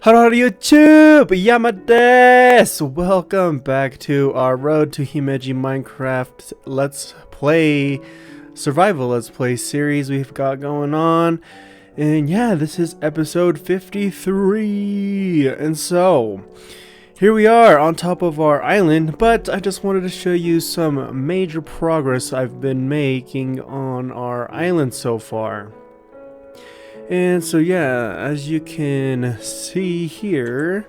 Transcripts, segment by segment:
Hello YouTube! Yamadesu! Welcome back to our Road to Himeji Minecraft Let's Play Survival Let's Play series we've got going on. And yeah, this is episode 53. And so, here we are on top of our island, but I just wanted to show you some major progress I've been making on our island so far. And so yeah, as you can see here,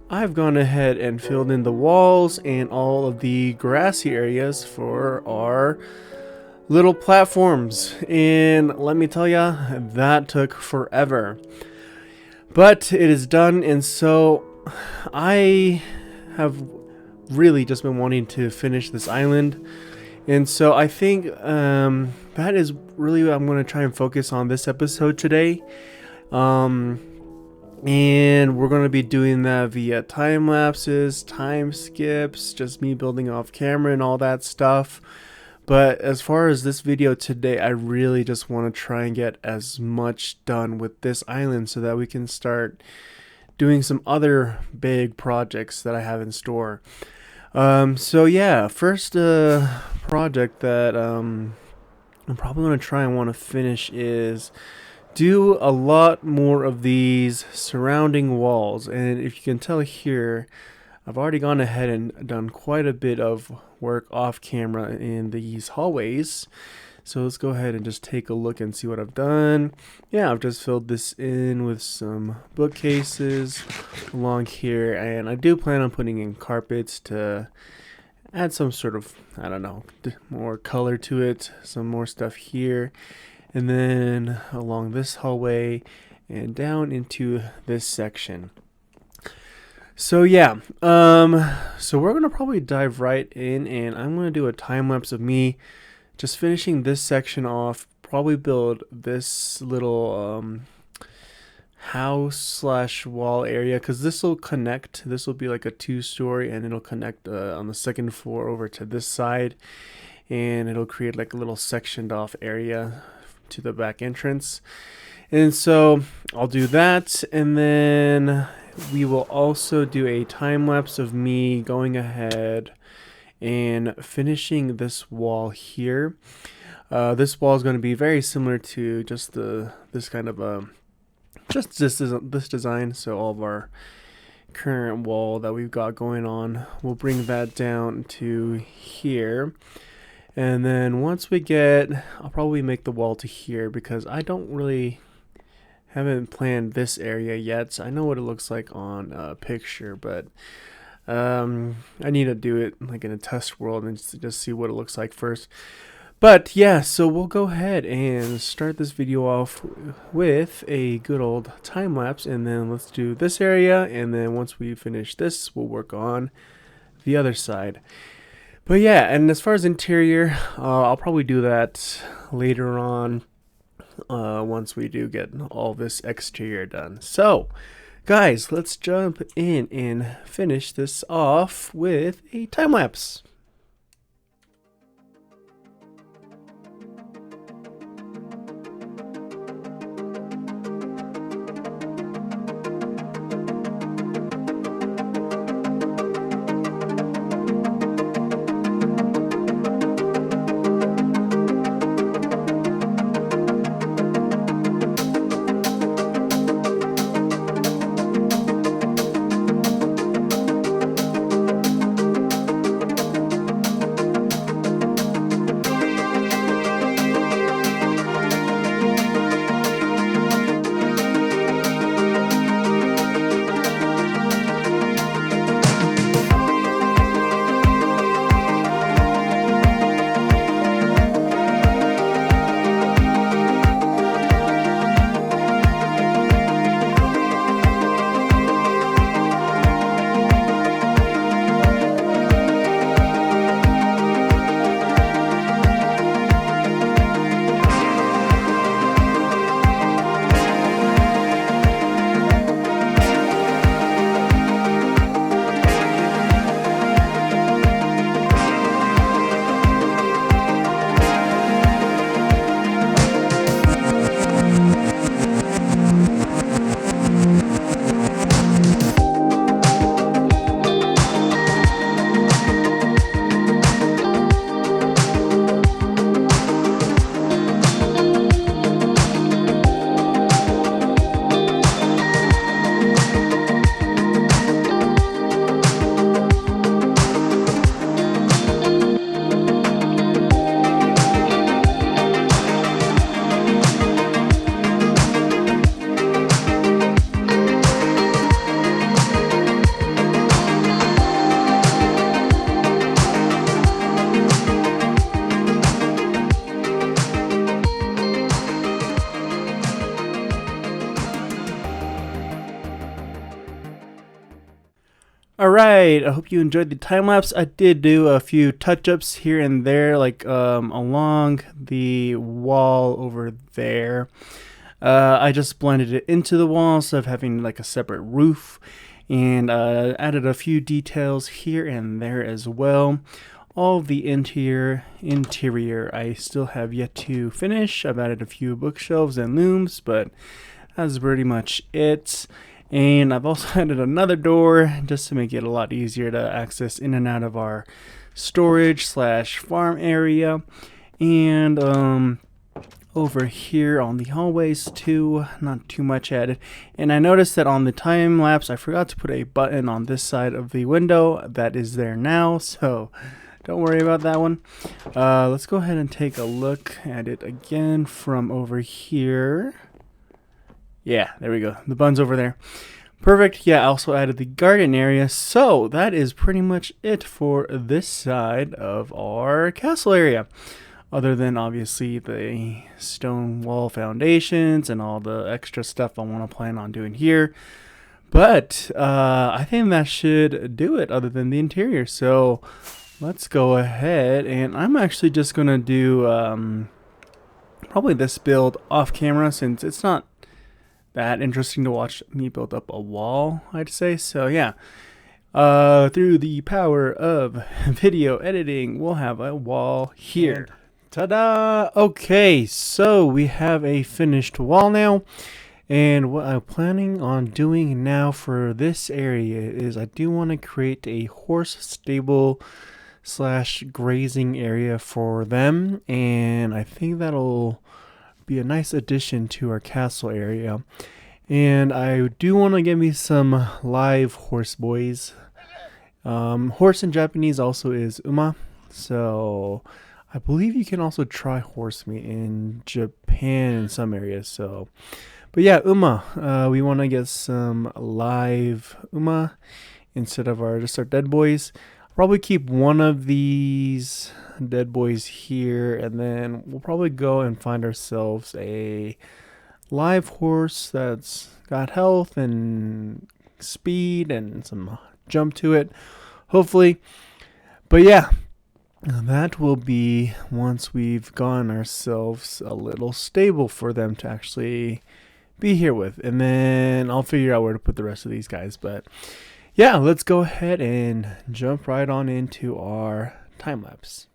I've gone ahead and filled in the walls and all of the grassy areas for our little platforms. And let me tell ya, that took forever. But it is done, and so I have really just been wanting to finish this island. And so I think that is really what I'm going to try and focus on this episode today. And we're going to be doing that via time lapses, time skips, just me building off camera and all that stuff. But as far as this video today, I really just want to try and get as much done with this island so that we can start doing some other big projects that I have in store. So yeah, first project that I'm probably going to try and want to finish is do a lot more of these surrounding walls. And if you can tell here, I've already gone ahead and done quite a bit of work off camera in these hallways. So let's go ahead and just take a look and see what I've done. Yeah, I've just filled this in with some bookcases along here, and I do plan on putting in carpets to add some sort of, I don't know, more color to it, some more stuff here, and then along this hallway and down into this section. So yeah, so we're gonna probably dive right in, and I'm gonna do a time lapse of me just finishing this section off, probably build this little house slash wall area, because this will connect. This will be like a 2-story, and it'll connect on the second floor over to this side, and it'll create like a little sectioned off area to the back entrance. And so I'll do that, and then we will also do a time lapse of me going ahead and finishing this wall here. This wall is going to be very similar to just this kind of this design. So all of our current wall that we've got going on, we'll bring that down to here. And then once we get, I'll probably make the wall to here, because I haven't planned this area yet. So I know what it looks like on a picture, but I need to do it like in a test world and just see what it looks like first. But yeah, so we'll go ahead and start this video off with a good old time lapse, and then let's do this area, and then once we finish this, we'll work on the other side. But yeah, and as far as interior, I'll probably do that later on once we do get all this exterior done. So guys, let's jump in and finish this off with a time lapse. Alright, I hope you enjoyed the time lapse. I did do a few touch-ups here and there, like along the wall over there. I just blended it into the wall instead of having like a separate roof, and added a few details here and there as well. All of the interior I still have yet to finish. I've added a few bookshelves and looms, but that's pretty much it. And I've also added another door just to make it a lot easier to access in and out of our storage slash farm area. And over here on the hallways too, not too much added. And I noticed that on the time lapse I forgot to put a button on this side of the window. That is there now, so don't worry about that one. Let's go ahead and take a look at it again from over here. Yeah, there we go. The bun's over there. Perfect. Yeah, I also added the garden area. So that is pretty much it for this side of our castle area. Other than obviously the stone wall foundations and all the extra stuff I want to plan on doing here. But I think that should do it other than the interior. So let's go ahead, and I'm actually just going to do probably this build off camera since it's not that interesting to watch me build up a wall, I'd say. So yeah, through the power of video editing, we'll have a wall here. Ta-da! Okay, so we have a finished wall now. And what I'm planning on doing now for this area is I do want to create a horse stable slash grazing area for them. And I think that'll be a nice addition to our castle area. And I do want to get me some live horse boys. Horse in Japanese also is uma, so I believe you can also try horse meat in Japan in some areas. So but yeah, uma, we want to get some live uma instead of just our dead boys. Probably keep one of these dead boys here, and then we'll probably go and find ourselves a live horse that's got health and speed and some jump to it, hopefully. But yeah, that will be once we've gotten ourselves a little stable for them to actually be here with, and then I'll figure out where to put the rest of these guys. But yeah, let's go ahead and jump right on into our time lapse.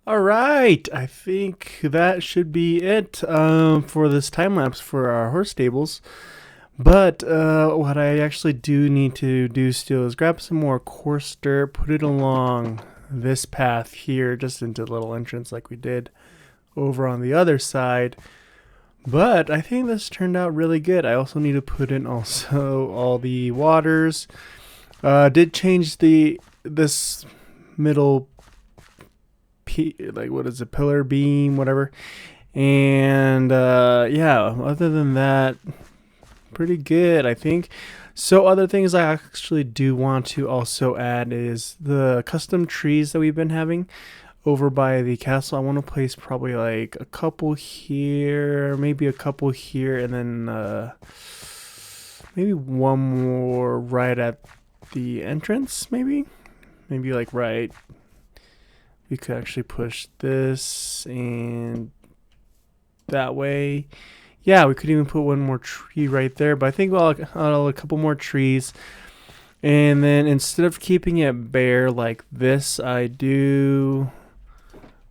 Alright, I think that should be it for this time lapse for our horse stables. But what I actually do need to do still is grab some more coarse dirt, put it along this path here, just into the little entrance like we did over on the other side. But I think this turned out really good. I also need to put in also all the waters. Did change this middle like what is it, pillar beam, whatever. And yeah, other than that, pretty good, I think. So other things I actually do want to also add is the custom trees that we've been having over by the castle. I want to place probably like a couple here, maybe a couple here, and then maybe one more right at the entrance, maybe like right. We could actually push this and that way. Yeah, we could even put one more tree right there, but I think I'll a couple more trees. And then instead of keeping it bare like this, I do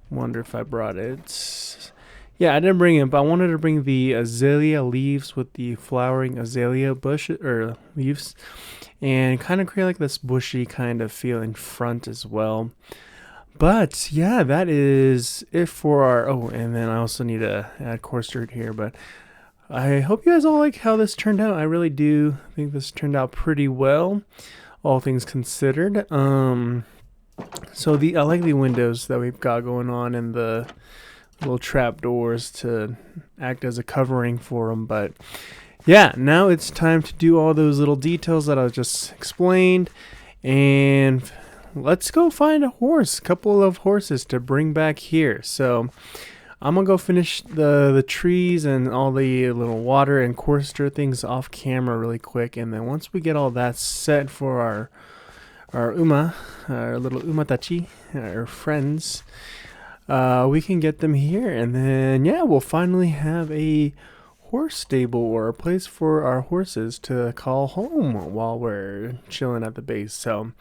wonder if I brought it. Yeah, I didn't bring it, but I wanted to bring the azalea leaves with the flowering azalea bush or leaves and kind of create like this bushy kind of feel in front as well. But yeah, that is it for our, oh, and then I also need to add coarse dirt here, but I hope you guys all like how this turned out. I really do think this turned out pretty well, all things considered. So I like the windows that we've got going on and the little trap doors to act as a covering for them. But yeah, now it's time to do all those little details that I just explained, and let's go find a couple of horses to bring back here. So I'm gonna go finish the trees and all the little water and coarse dirt things off camera really quick, and then once we get all that set for our little Tomodachi, our friends, we can get them here, and then yeah, we'll finally have a horse stable or a place for our horses to call home while we're chilling at the base. So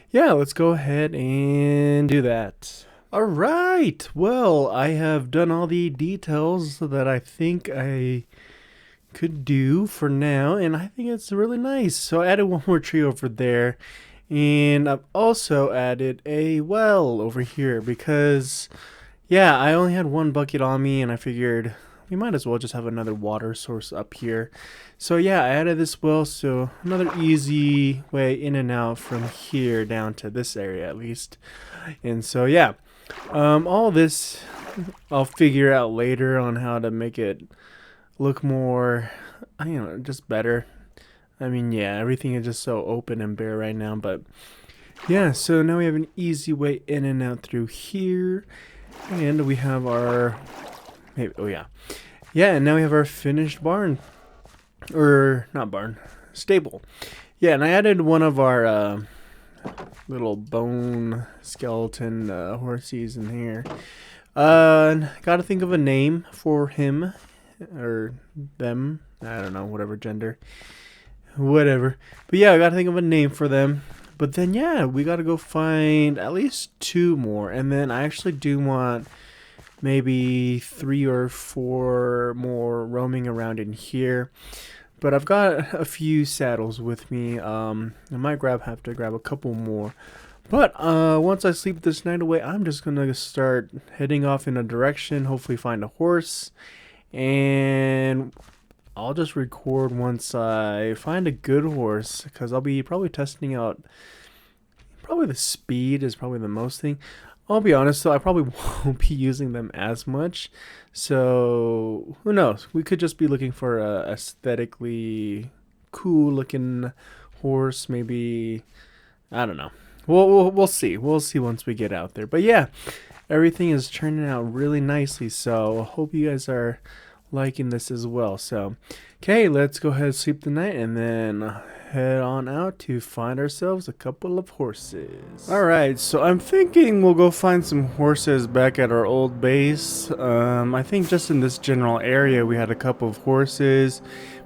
yeah, let's go ahead and do that. All right, well, I have done all the details that I think I could do for now, and I think it's really nice. So I added one more tree over there, and I've also added a well over here because, yeah, I only had one bucket on me, and I figured we might as well just have another water source up here. So yeah, I added this well, so another easy way in and out from here down to this area at least. And so yeah, all this I'll figure out later on how to make it look more, just better. I mean, yeah, everything is just so open and bare right now, but yeah, so now we have an easy way in and out through here, and we have our, and now we have our finished barn, or not barn, stable. Yeah, and I added one of our little bone skeleton horses in here. Gotta think of a name for him or them. I don't know, whatever gender, whatever. But yeah, I gotta think of a name for them. But then yeah, we gotta go find at least 2 more, and then I actually do want maybe 3 or 4 more roaming around in here. But I've got a few saddles with me. I might have to grab a couple more. But once I sleep this night away, I'm just gonna start heading off in a direction, hopefully find a horse, and I'll just record once I find a good horse, because I'll be probably testing out, probably the speed is probably the most thing. I'll be honest though, I probably won't be using them as much, so who knows? We could just be looking for a aesthetically cool looking horse, maybe. I don't know. We'll see. We'll see once we get out there. But yeah, everything is turning out really nicely, so I hope you guys are liking this as well. So okay, let's go ahead and sleep the night and then head on out to find ourselves a couple of horses. Alright, so I'm thinking we'll go find some horses back at our old base. I think just in this general area we had a couple of horses,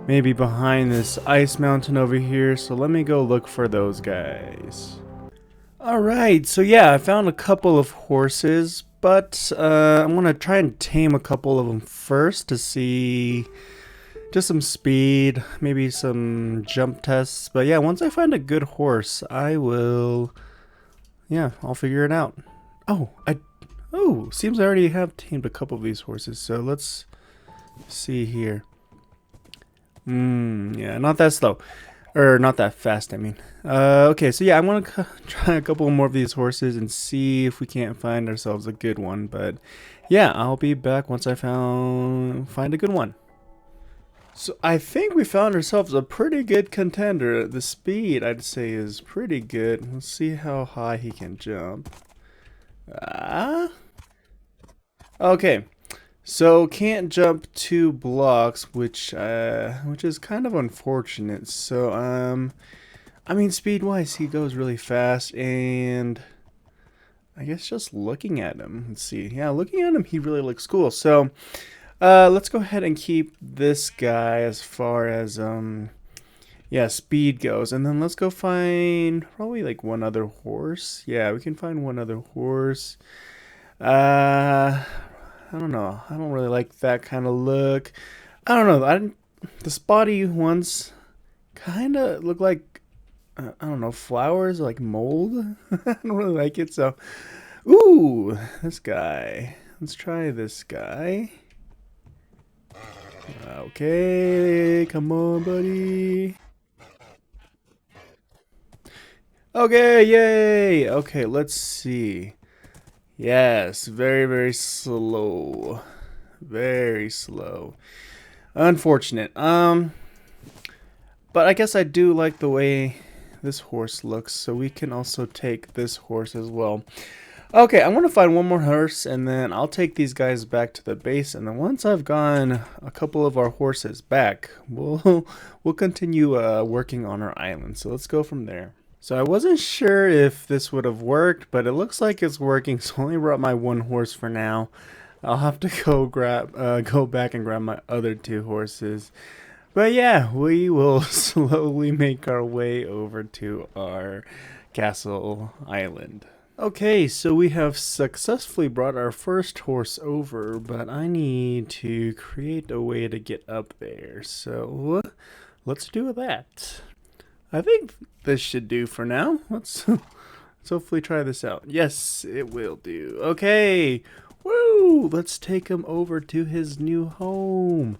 maybe behind this ice mountain over here, so let me go look for those guys. Alright, so yeah, I found a couple of horses, but I'm gonna try and tame a couple of them first to see just some speed, maybe some jump tests. But yeah, once I find a good horse, I'll figure it out. Oh, Oh, seems I already have tamed a couple of these horses, so let's see here. Yeah, not that slow. Or not that fast, I mean. Okay, so yeah, I want to try a couple more of these horses and see if we can't find ourselves a good one. But yeah, I'll be back once I find a good one. So I think we found ourselves a pretty good contender. The speed, I'd say, is pretty good. Let's see how high he can jump. Ah, okay. So can't jump 2 blocks, which is kind of unfortunate. So I mean, speed-wise, he goes really fast, and I guess just looking at him, let's see. Yeah, looking at him, he really looks cool. So, let's go ahead and keep this guy as far as, yeah, speed goes. And then let's go find probably like one other horse. Yeah, we can find one other horse. I don't know. I don't really like that kind of look. I don't know. The spotty ones kind of look like I don't know, flowers like mold. I don't really like it. So, ooh, this guy. Let's try this guy. Okay, come on, buddy. Okay, yay. Okay, let's see. Yes, very, very slow. Very slow. Unfortunate. But I guess I do like the way this horse looks, so we can also take this horse as well. Okay, I want to find one more horse, and then I'll take these guys back to the base, and then once I've gone a couple of our horses back, we'll continue working on our island. So let's go from there. So I wasn't sure if this would have worked, but it looks like it's working. So I only brought my one horse for now. I'll have to go back and grab my other 2 horses. But yeah, we will slowly make our way over to our castle island. Okay, so we have successfully brought our first horse over, but I need to create a way to get up there. So let's do that. I think this should do for now. Let's hopefully try this out. Yes, it will do. Okay, woo! Let's take him over to his new home.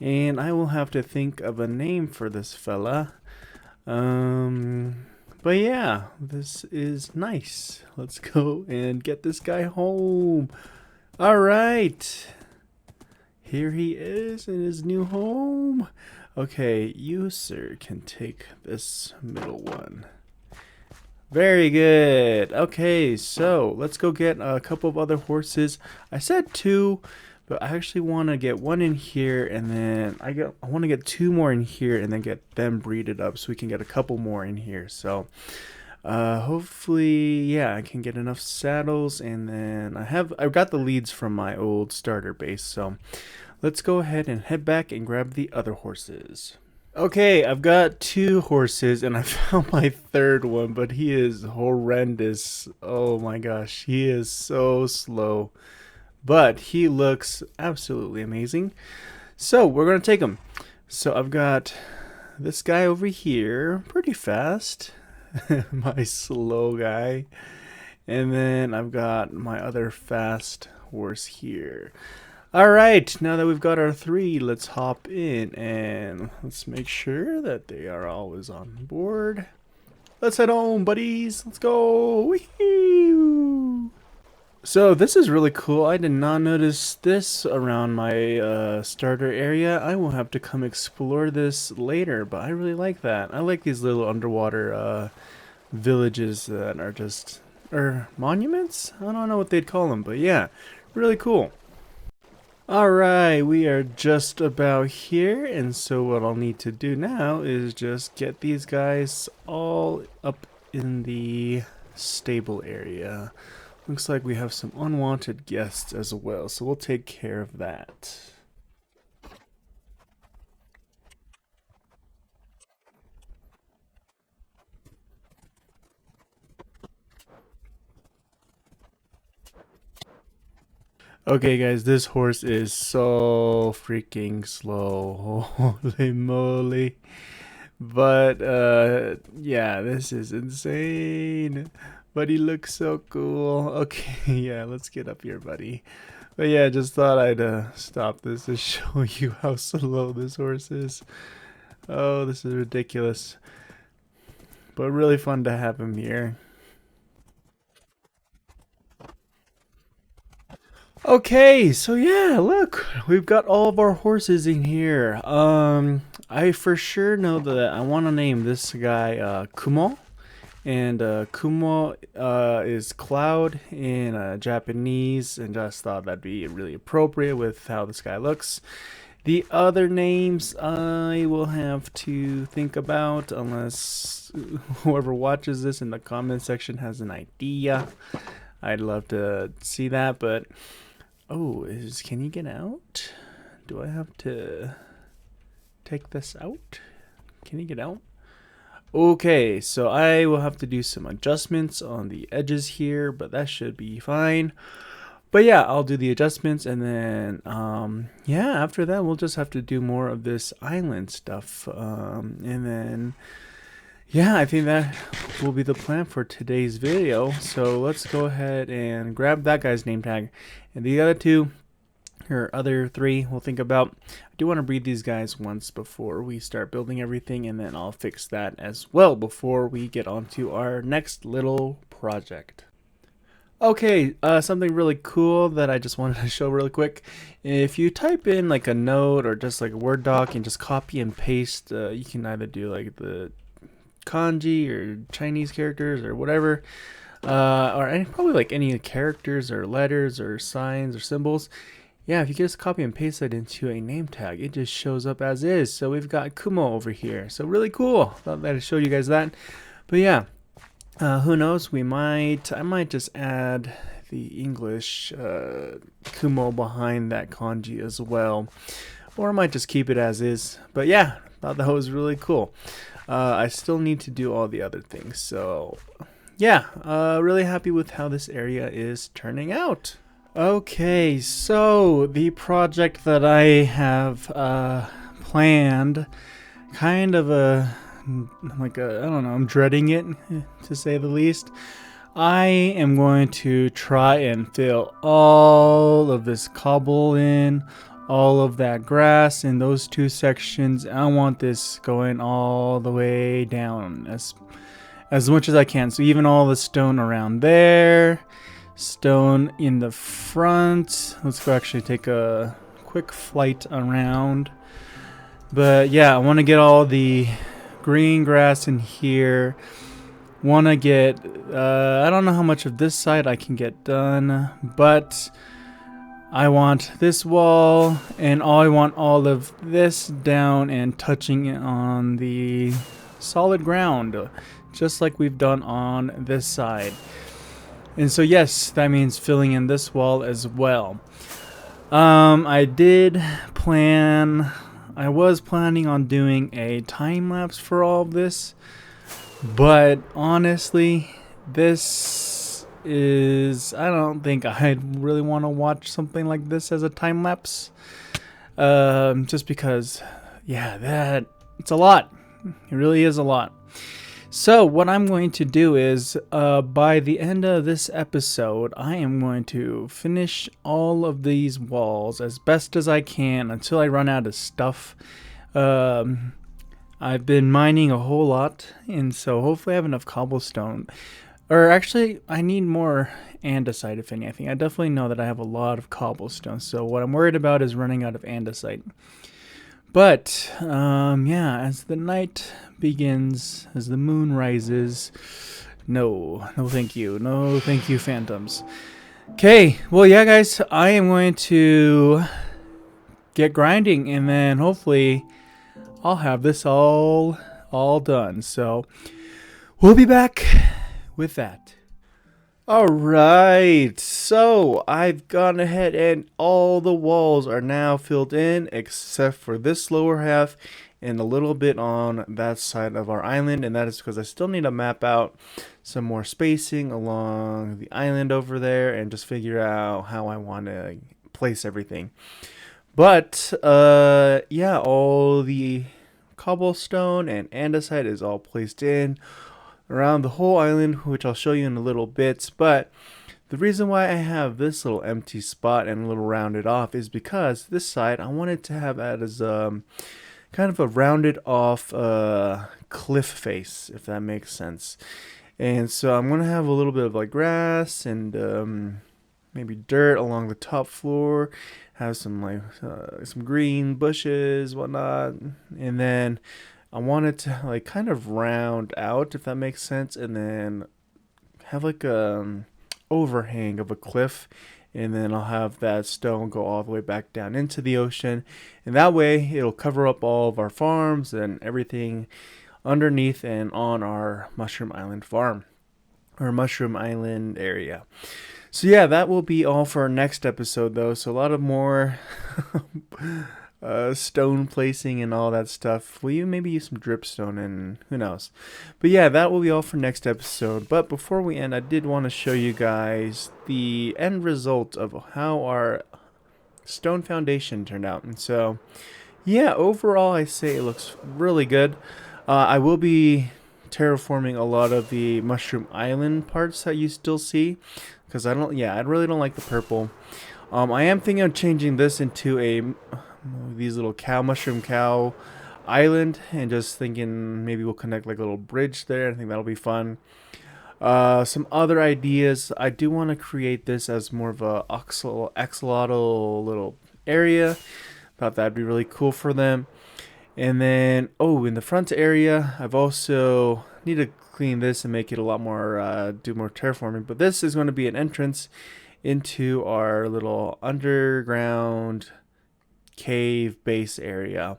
And I will have to think of a name for this fella. But yeah, this is nice. Let's go and get this guy home. All right. Here he is in his new home. Okay, you, sir, can take this middle one. Very good. Okay, so let's go get a couple of other horses. I said 2. But I actually want to get one in here, and then I want to get 2 more in here, and then get them breeded up so we can get a couple more in here. So hopefully, yeah, I can get enough saddles, and then I've got the leads from my old starter base. So let's go ahead and head back and grab the other horses. Okay, I've got 2 horses, and I found my 3rd one, but he is horrendous. Oh my gosh, he is so slow. But he looks absolutely amazing. So we're going to take him. So I've got this guy over here, pretty fast. My slow guy. And then I've got my other fast horse here. Alright, now that we've got our 3, let's hop in and let's make sure that they are always on board. Let's head home, buddies. Let's go. Wee-hoo. So this is really cool. I did not notice this around my starter area. I will have to come explore this later, but I really like that. I like these little underwater villages that are just, or monuments? I don't know what they'd call them, but yeah, really cool. Alright, we are just about here, and so what I'll need to do now is just get these guys all up in the stable area. Looks like we have some unwanted guests as well, so we'll take care of that. Okay guys, this horse is so freaking slow. Holy moly. But yeah, this is insane. But he looks so cool. Okay, yeah, let's get up here, buddy. But yeah, just thought I'd stop this to show you how slow this horse is. Oh, this is ridiculous. But really fun to have him here. Okay, so yeah, look, we've got all of our horses in here. I for sure know that I want to name this guy Kumo, and Kumo is cloud in Japanese, and just thought that'd be really appropriate with how this guy looks. The other names I will have to think about unless whoever watches this in the comment section has an idea. I'd love to see that, but oh, can you get out? Do I have to take this out? Can you get out? Okay, so I will have to do some adjustments on the edges here, but that should be fine. But yeah, I'll do the adjustments, and then yeah, after that we'll just have to do more of this island stuff, and then yeah, I think that will be the plan for today's video. So let's go ahead and grab that guy's name tag, and the other two or other three we'll think about. I do want to breed these guys once before we start building everything, and then I'll fix that as well before we get on to our next little project. Okay, something really cool that I just wanted to show really quick. If you type in like a note or just like a Word doc and just copy and paste, you can either do like the kanji or Chinese characters or whatever, or probably like any characters or letters or signs or symbols. Yeah, if you just copy and paste that into a name tag, it just shows up as is. So we've got Kumo over here. So really cool. Thought I'd show you guys that. But yeah. Who knows? I might just add the English Kumo behind that kanji as well, or I might just keep it as is. But yeah, thought that was really cool. I still need to do all the other things, so yeah, really happy with how this area is turning out. Okay, so the project that I have planned, kind of I don't know, I'm dreading it, to say the least. I am going to try and fill all of this cobble in, all of that grass in those two sections. I want this going all the way down as much as I can. So even all the stone around there, stone in the front. Let's go actually take a quick flight around. But yeah, I want to get all the green grass in here. Want to get I don't know how much of this side I can get done, but I want this wall, and I want all of this down and touching it on the solid ground, just like we've done on this side. And so yes, that means filling in this wall as well. I was planning on doing a time lapse for all of this, but honestly, this is, I don't think I'd really want to watch something like this as a time lapse, just because, yeah, it's a lot. It really is a lot. So what I'm going to do is, by the end of this episode, I am going to finish all of these walls as best as I can until I run out of stuff. I've been mining a whole lot, and so hopefully I have enough cobblestone. Or actually, I need more andesite, if anything. I definitely know that I have a lot of cobblestone, so what I'm worried about is running out of andesite. But, yeah, as the night begins, as the moon rises, no thank you, phantoms. Okay, well, yeah, guys, I am going to get grinding, and then hopefully I'll have this all done. So, we'll be back with that. Alright, so I've gone ahead and all the walls are now filled in except for this lower half and a little bit on that side of our island, and that is because I still need to map out some more spacing along the island over there and just figure out how I want to place everything. But yeah, all the cobblestone and andesite is all placed in around the whole island, which I'll show you in a little bit. But the reason why I have this little empty spot and a little rounded off is because this side I wanted to have that as kind of a rounded off cliff face, if that makes sense. And so I'm going to have a little bit of like grass and maybe dirt along the top floor, have some like some green bushes, whatnot, and then I wanted to like kind of round out, if that makes sense, and then have like a overhang of a cliff, and then I'll have that stone go all the way back down into the ocean, and that way it'll cover up all of our farms and everything underneath and on our Mushroom Island farm or Mushroom Island area. So yeah, that will be all for our next episode though. So a lot of more stone placing and all that stuff. Will you maybe use some dripstone and who knows? But yeah, that will be all for next episode. But before we end, I did want to show you guys the end result of how our stone foundation turned out. And so yeah, overall I say it looks really good. I will be terraforming a lot of the Mushroom Island parts that you still see, because I really don't like the purple. I am thinking of changing this into these little mushroom cow island, and just thinking maybe we'll connect like a little bridge there. I think that'll be fun. Some other ideas, I do want to create this as more of a axolotl little area. Thought that'd be really cool for them. And then, in the front area, I've also need to clean this and make it a lot more, do more terraforming. But this is going to be an entrance into our little underground cave base area.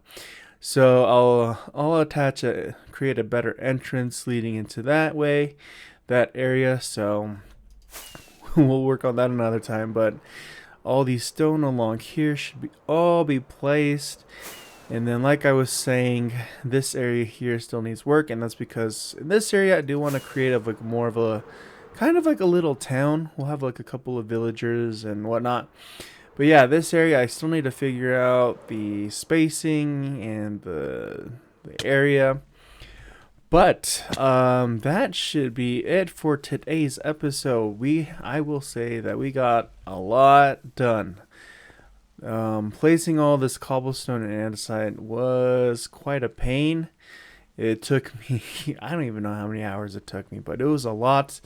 So I'll create a better entrance leading into that area. So we'll work on that another time. But all these stone along here should all be placed. And then, like I was saying, this area here still needs work, and that's because in this area I do want to create like more of a kind of like a little town. We'll have like a couple of villagers and whatnot. But yeah, this area I still need to figure out the spacing and the area. But that should be it for today's episode. I will say that we got a lot done. Placing all this cobblestone and andesite was quite a pain. It took me, I don't even know how many hours it took me, but it was a lot.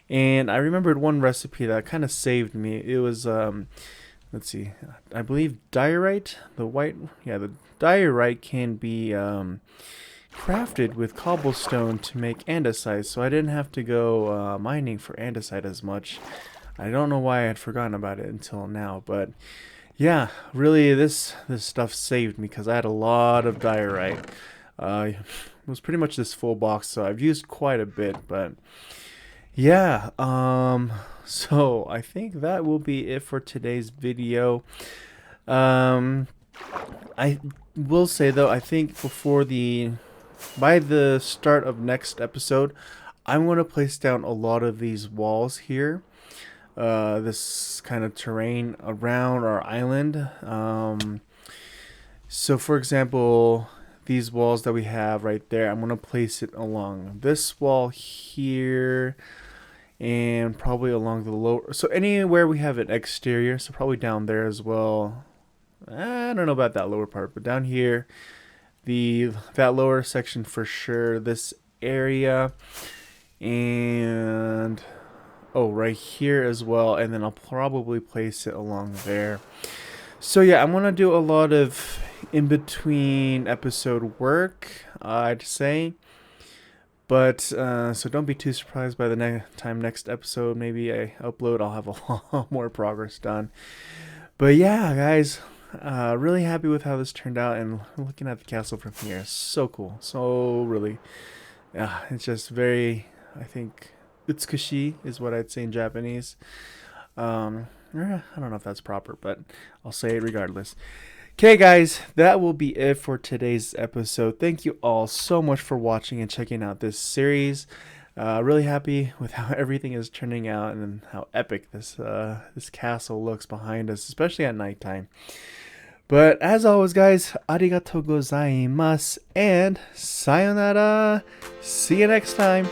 And I remembered one recipe that kind of saved me. It was, let's see, I believe diorite. The diorite can be crafted with cobblestone to make andesite, so I didn't have to go mining for andesite as much. I don't know why I had forgotten about it until now, but yeah, really, this stuff saved me because I had a lot of diorite. It was pretty much this full box, so I've used quite a bit. But yeah, so I think that will be it for today's video. I will say though, I think by the start of next episode, I'm going to place down a lot of these walls here. This kind of terrain around our island. So for example, these walls that we have right there, I'm going to place it along this wall here and probably along the lower, so anywhere we have an exterior, so probably down there as well. I don't know about that lower part, but down here, that lower section for sure, this area, and right here as well, and then I'll probably place it along there. So yeah, I'm gonna do a lot of in-between episode work, I'd say. But so don't be too surprised by the next episode maybe I upload, I'll have a lot more progress done. But yeah, guys, really happy with how this turned out, and looking at the castle from here, so cool. So really, it's just very, I think, utsukushi is what I'd say in Japanese. I don't know if that's proper, but I'll say it regardless. Okay, guys, that will be it for today's episode. Thank you all so much for watching and checking out this series. Really happy with how everything is turning out and how epic this castle looks behind us, especially at nighttime. But as always, guys, arigato gozaimasu and sayonara. See you next time.